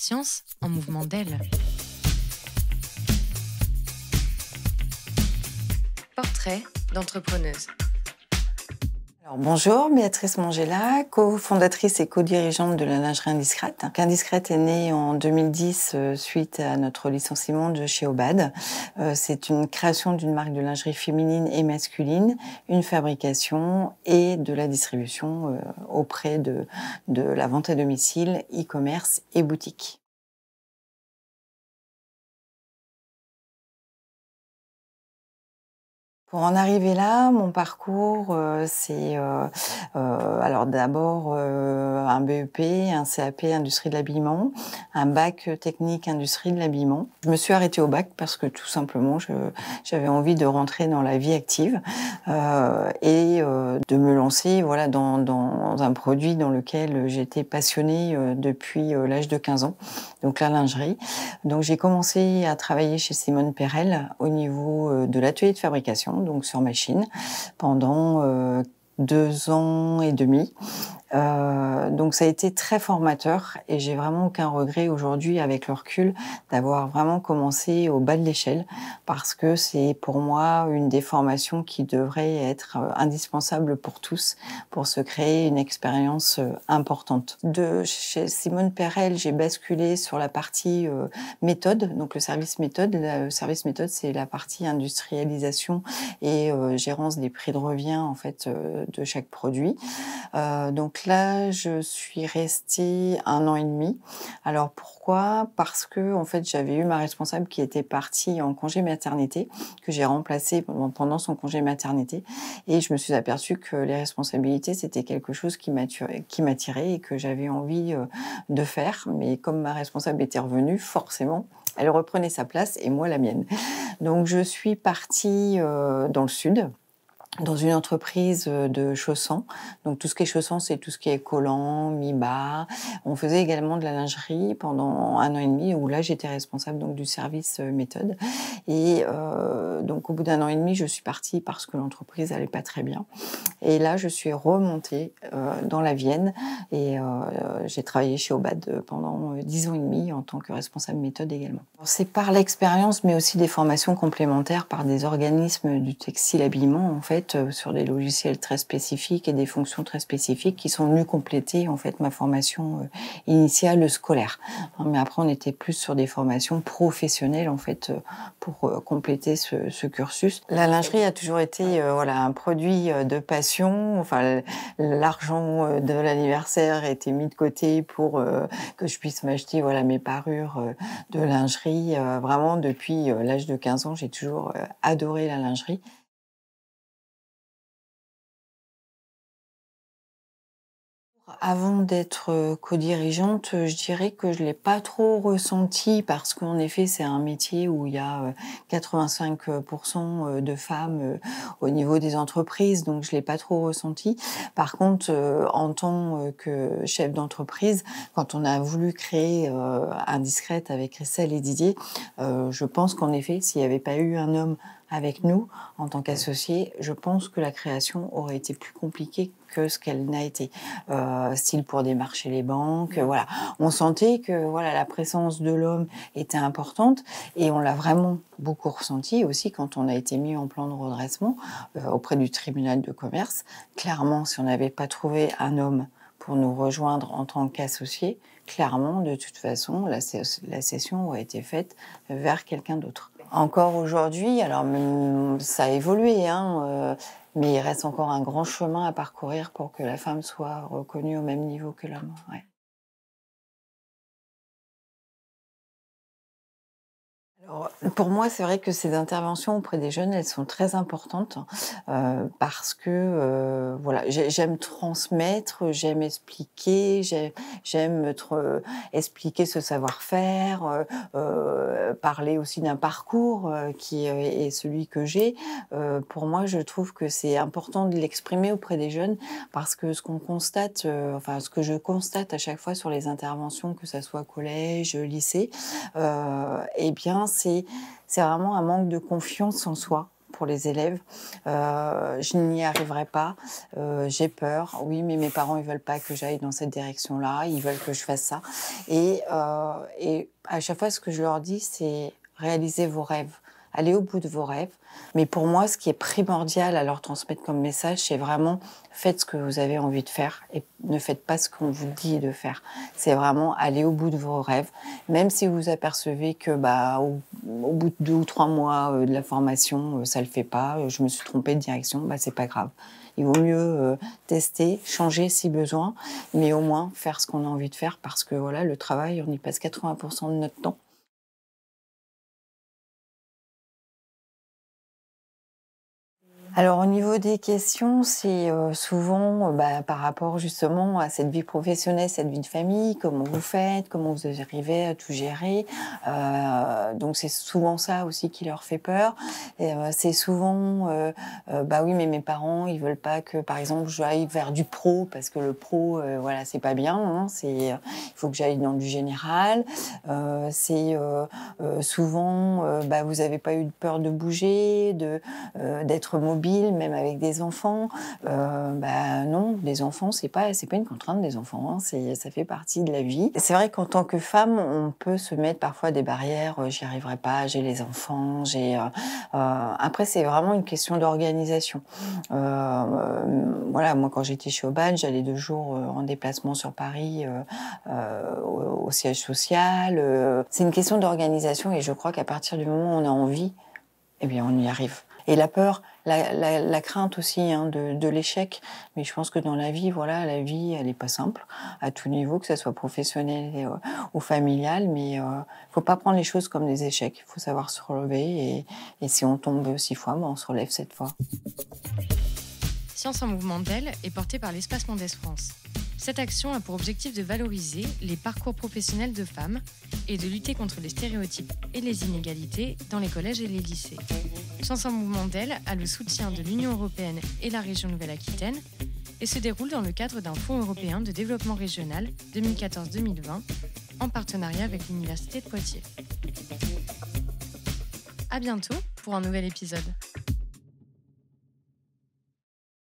Science en mouvement d'aile. Portrait d'entrepreneuse. Alors, bonjour, Béatrice Mangela, cofondatrice et co-dirigeante de la lingerie Indiscrète. Indiscrète est née en 2010 suite à notre licenciement de chez Obad. C'est une création d'une marque de lingerie féminine et masculine, une fabrication et de la distribution auprès de la vente à domicile, e-commerce et boutique. Pour en arriver là, mon parcours, c'est alors d'abord un BEP, un CAP industrie de l'habillement, un bac technique industrie de l'habillement. Je me suis arrêtée au bac parce que tout simplement j'avais envie de rentrer dans la vie active et de me lancer voilà dans un produit dans lequel j'étais passionnée depuis l'âge de 15 ans, donc la lingerie. Donc j'ai commencé à travailler chez Simone Perel au niveau de l'atelier de fabrication, donc sur machine, pendant 2 ans et demi. Donc ça a été très formateur et j'ai vraiment aucun regret aujourd'hui avec le recul d'avoir vraiment commencé au bas de l'échelle parce que c'est pour moi une des formations qui devrait être indispensable pour tous pour se créer une expérience importante. De chez Simone Perel, j'ai basculé sur la partie méthode, donc le service méthode. Le service méthode, c'est la partie industrialisation et gérance des prix de revient en fait de chaque produit. Donc là, je suis restée 1 an et demi. Alors pourquoi ? Parce que en fait, j'avais eu ma responsable qui était partie en congé maternité, que j'ai remplacée pendant son congé maternité, et je me suis aperçue que les responsabilités c'était quelque chose qui m'attirait et que j'avais envie de faire. Mais comme ma responsable était revenue, forcément, elle reprenait sa place et moi la mienne. Donc je suis partie dans le sud, dans une entreprise de chaussons. Donc tout ce qui est chaussons, c'est tout ce qui est collant, mi-bas. On faisait également de la lingerie pendant 1 an et demi, où là j'étais responsable donc du service méthode. Et donc au bout d'1 an et demi, je suis partie parce que l'entreprise allait pas très bien. Et là, je suis remontée dans la Vienne et j'ai travaillé chez Obad pendant 10 ans et demi en tant que responsable méthode également. C'est par l'expérience, mais aussi des formations complémentaires par des organismes du textile habillement en fait, sur des logiciels très spécifiques et des fonctions très spécifiques qui sont venues compléter en fait ma formation initiale scolaire. Mais après, on était plus sur des formations professionnelles en fait pour compléter ce cursus. La lingerie a toujours été voilà un produit de passion. Enfin, l'argent de l'anniversaire était mis de côté pour que je puisse m'acheter voilà mes parures de lingerie. Vraiment, depuis l'âge de 15 ans, j'ai toujours adoré la lingerie. Avant d'être co-dirigeante, je dirais que je l'ai pas trop ressenti parce qu'en effet, c'est un métier où il y a 85% de femmes au niveau des entreprises, donc je l'ai pas trop ressenti. Par contre, en tant que chef d'entreprise, quand on a voulu créer Indiscrète avec Christelle et Didier, je pense qu'en effet, s'il n'y avait pas eu un homme avec nous en tant qu'associé, je pense que la création aurait été plus compliquée que ce qu'elle n'a été. Style pour démarcher les banques, voilà. On sentait que voilà la présence de l'homme était importante et on l'a vraiment beaucoup ressenti aussi quand on a été mis en plan de redressement auprès du tribunal de commerce. Clairement, si on n'avait pas trouvé un homme pour nous rejoindre en tant qu'associé, clairement, de toute façon, la cession aurait été faite vers quelqu'un d'autre. Encore aujourd'hui, alors ça a évolué, hein, mais il reste encore un grand chemin à parcourir pour que la femme soit reconnue au même niveau que l'homme. Ouais. Alors, pour moi, c'est vrai que ces interventions auprès des jeunes, elles sont très importantes parce que voilà, j'aime transmettre, j'aime expliquer, j'aime expliquer ce savoir-faire, parler aussi d'un parcours qui est celui que j'ai. Pour moi, je trouve que c'est important de l'exprimer auprès des jeunes parce que ce qu'on constate, enfin ce que je constate à chaque fois sur les interventions, que ça soit collège, lycée, eh bien c'est vraiment un manque de confiance en soi pour les élèves. Je n'y arriverai pas. J'ai peur. Oui, mais mes parents, ils veulent pas que j'aille dans cette direction-là. Ils veulent que je fasse ça. Et à chaque fois, ce que je leur dis, c'est réalisez vos rêves. Allez au bout de vos rêves. Mais pour moi, ce qui est primordial à leur transmettre comme message, c'est vraiment faites ce que vous avez envie de faire et ne faites pas ce qu'on vous dit de faire. C'est vraiment aller au bout de vos rêves. Même si vous apercevez que au bout de 2 ou 3 mois de la formation, ça le fait pas, je me suis trompée de direction, c'est pas grave. Il vaut mieux tester, changer si besoin, mais au moins faire ce qu'on a envie de faire parce que voilà, le travail, on y passe 80% de notre temps. Alors au niveau des questions, c'est souvent par rapport justement à cette vie professionnelle, cette vie de famille, comment vous faites, comment vous arrivez à tout gérer. Donc c'est souvent ça aussi qui leur fait peur. Et, c'est souvent oui mais mes parents ils veulent pas que par exemple j'aille vers du pro parce que le pro voilà c'est pas bien, hein, il faut que j'aille dans du général. C'est souvent vous avez pas eu peur de bouger, d'être mobile même avec des enfants. Non, les enfants, c'est pas une contrainte des enfants, hein, ça fait partie de la vie. C'est vrai qu'en tant que femme, on peut se mettre parfois des barrières, j'y arriverai pas, j'ai les enfants, après, c'est vraiment une question d'organisation. Voilà, moi, quand j'étais chez Aubane, j'allais 2 jours en déplacement sur Paris au siège social. C'est une question d'organisation et je crois qu'à partir du moment où on a envie, eh bien, on y arrive. Et la peur, la crainte aussi hein, de l'échec. Mais je pense que dans la vie, voilà, la vie, elle n'est pas simple à tout niveau, que ce soit professionnel ou familial. Mais faut pas prendre les choses comme des échecs. Il faut savoir se relever. Et si on tombe 6 fois, on se relève 7 fois. Science en mouvement d'elle est portée par l'Espace Mondes France. Cette action a pour objectif de valoriser les parcours professionnels de femmes et de lutter contre les stéréotypes et les inégalités dans les collèges et les lycées. Science en mouvement d'elle a le soutien de l'Union européenne et la région Nouvelle-Aquitaine et se déroule dans le cadre d'un fonds européen de développement régional 2014-2020 en partenariat avec l'Université de Poitiers. À bientôt pour un nouvel épisode.